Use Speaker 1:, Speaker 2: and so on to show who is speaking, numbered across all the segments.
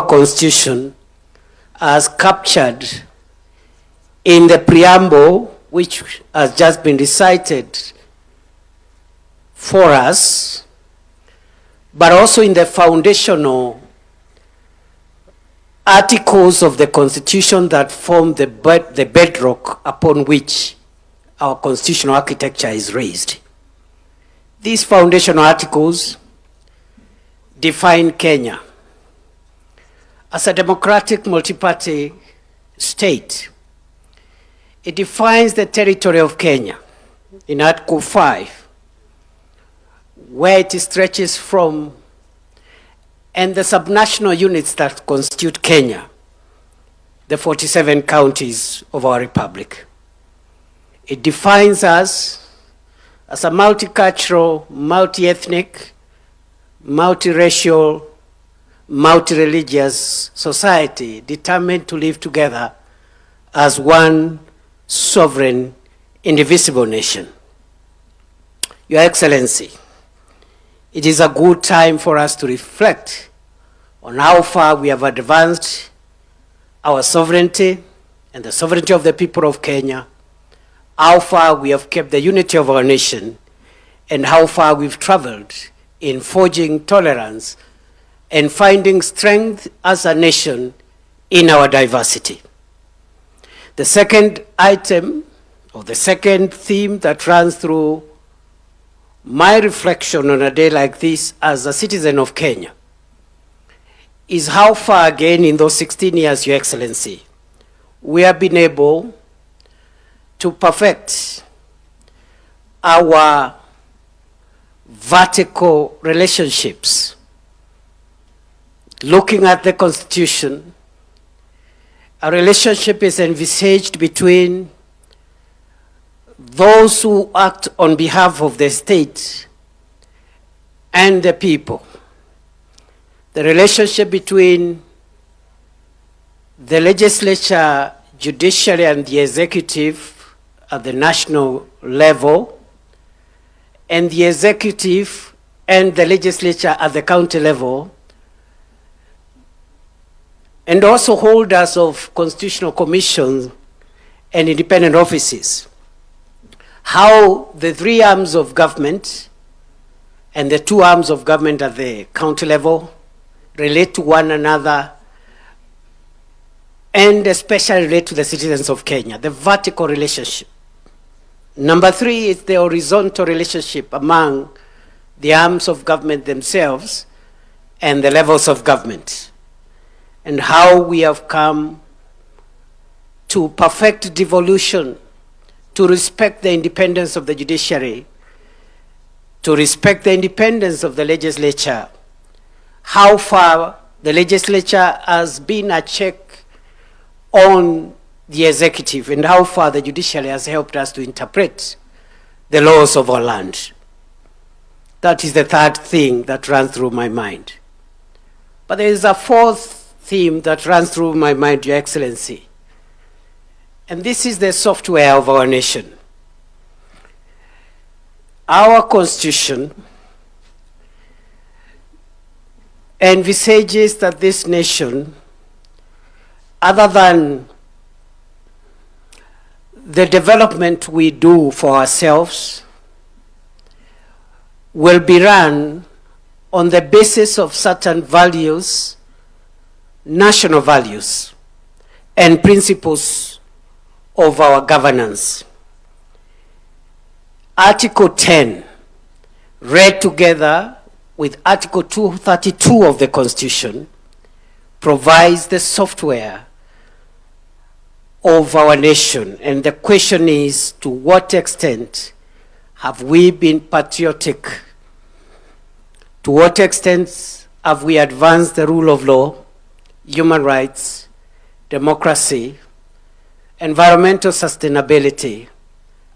Speaker 1: Constitution as captured in the Preamble, which has just been recited for us, but also in the foundational articles of the Constitution that form the bedrock upon which our constitutional architecture is raised. These foundational articles define Kenya as a democratic multi-party state. It defines the territory of Kenya in Article 5, where it stretches from, and the subnational units that constitute Kenya, the 47 counties of our republic. It defines us as a multicultural, multi-ethnic, multiracial, multi-religious society determined to live together as one sovereign, indivisible nation. Your Excellency, it is a good time for us to reflect on how far we have advanced our sovereignty and the sovereignty of the people of Kenya, how far we have kept the unity of our nation, and how far we've traveled in forging tolerance and finding strength as a nation in our diversity. The second item, or the second theme that runs through my reflection on a day like this as a citizen of Kenya is how far again in those 16 years, Your Excellency, we have been able to perfect our vertical relationships. Looking at the Constitution, a relationship is envisaged between those who act on behalf of the state and the people. The relationship between the legislature, judiciary, and the executive at the national level, and the executive and the legislature at the county level, and also holders of constitutional commissions and independent offices. How the three arms of government and the two arms of government at the county level relate to one another, and especially relate to the citizens of Kenya, the vertical relationship. Number three is the horizontal relationship among the arms of government themselves and the levels of government, and how we have come to perfect devolution, to respect the independence of the judiciary, to respect the independence of the legislature, how far the legislature has been a check on the executive, and how far the judiciary has helped us to interpret the laws of our land. That is the third thing that runs through my mind. But there is a fourth theme that runs through my mind, Your Excellency, and this is the software of our nation. Our Constitution envisages that this nation, other than the development we do for ourselves, will be run on the basis of certain values, national values, and principles of our governance. Article 10, read together with Article 232 of the Constitution, provides the software of our nation. And the question is, to what extent have we been patriotic? To what extent have we advanced the rule of law, human rights, democracy, environmental sustainability,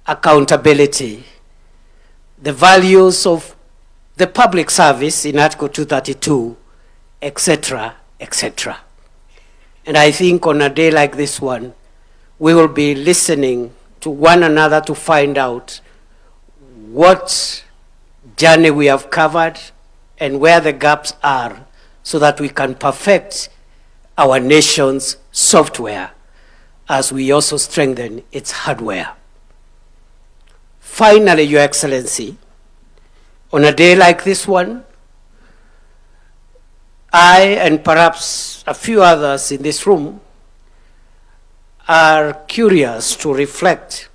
Speaker 1: accountability, the values of the public service in Article 232, etc., etc. And I think on a day like this one, we will be listening to one another to find out what journey we have covered and where the gaps are, so that we can perfect our nation's software as we also strengthen its hardware. Finally, Your Excellency, on a day like this one, I and perhaps a few others in this room are curious to reflect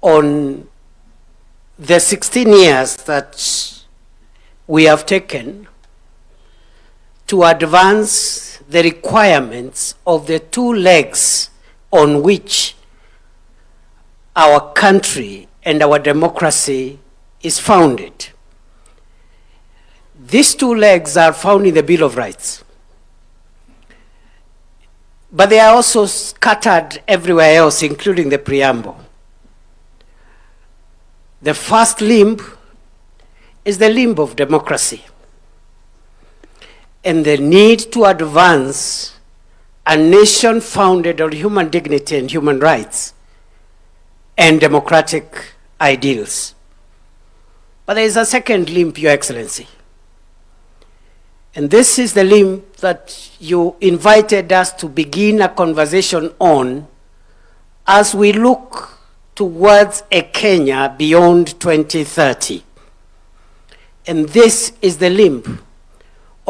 Speaker 1: on the 16 years that we have taken to advance the requirements of the two legs on which our country and our democracy is founded. These two legs are found in the Bill of Rights, but they are also scattered everywhere else, including the Preamble. The first limb is the limb of democracy and the need to advance a nation founded on human dignity and human rights and democratic ideals. But there is a second limb, Your Excellency. And this is the limb that you invited us to begin a conversation on as we look towards a Kenya beyond 2030. And this is the limb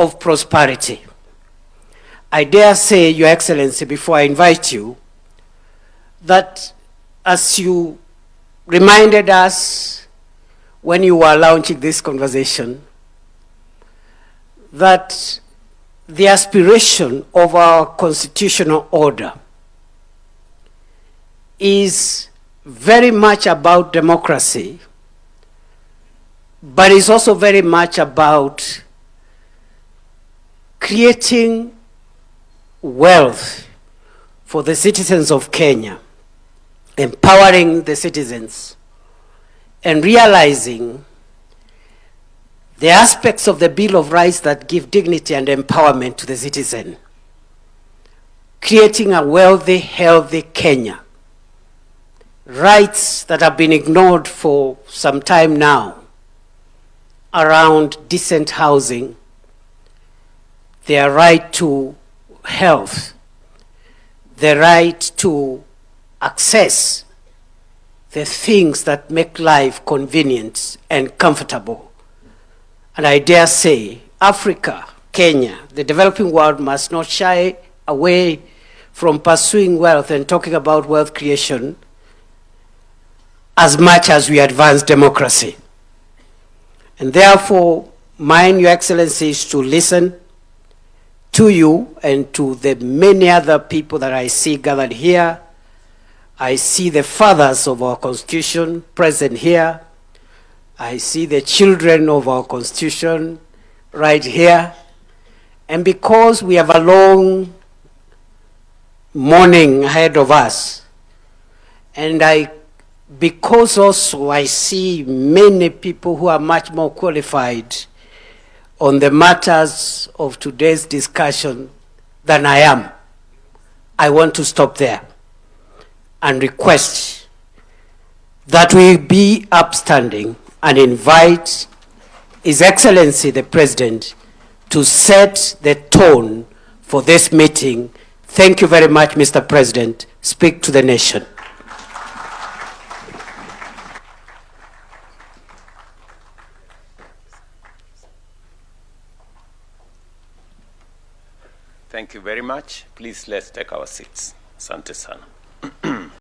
Speaker 1: of prosperity. I dare say, Your Excellency, before I invite you, that as you reminded us when you were launching this conversation, that the aspiration of our constitutional order is very much about democracy, but it's also very much about creating wealth for the citizens of Kenya, empowering the citizens, and realizing the aspects of the Bill of Rights that give dignity and empowerment to the citizen, creating a wealthy, healthy Kenya. Rights that have been ignored for some time now around decent housing, their right to health, the right to access the things that make life convenient and comfortable. And I dare say, Africa, Kenya, the developing world must not shy away from pursuing wealth and talking about wealth creation as much as we advance democracy. And therefore, mine, Your Excellency, is to listen to you and to the many other people that I see gathered here. I see the fathers of our Constitution present here. I see the children of our Constitution right here. And because we have a long morning ahead of us, and because also I see many people who are much more qualified on the matters of today's discussion than I am, I want to stop there and request that we be upstanding and invite His Excellency the President to set the tone for this meeting. Thank you very much, Mr. President. Speak to the nation.
Speaker 2: Thank you very much. Please, let's take our seats. Asante sana.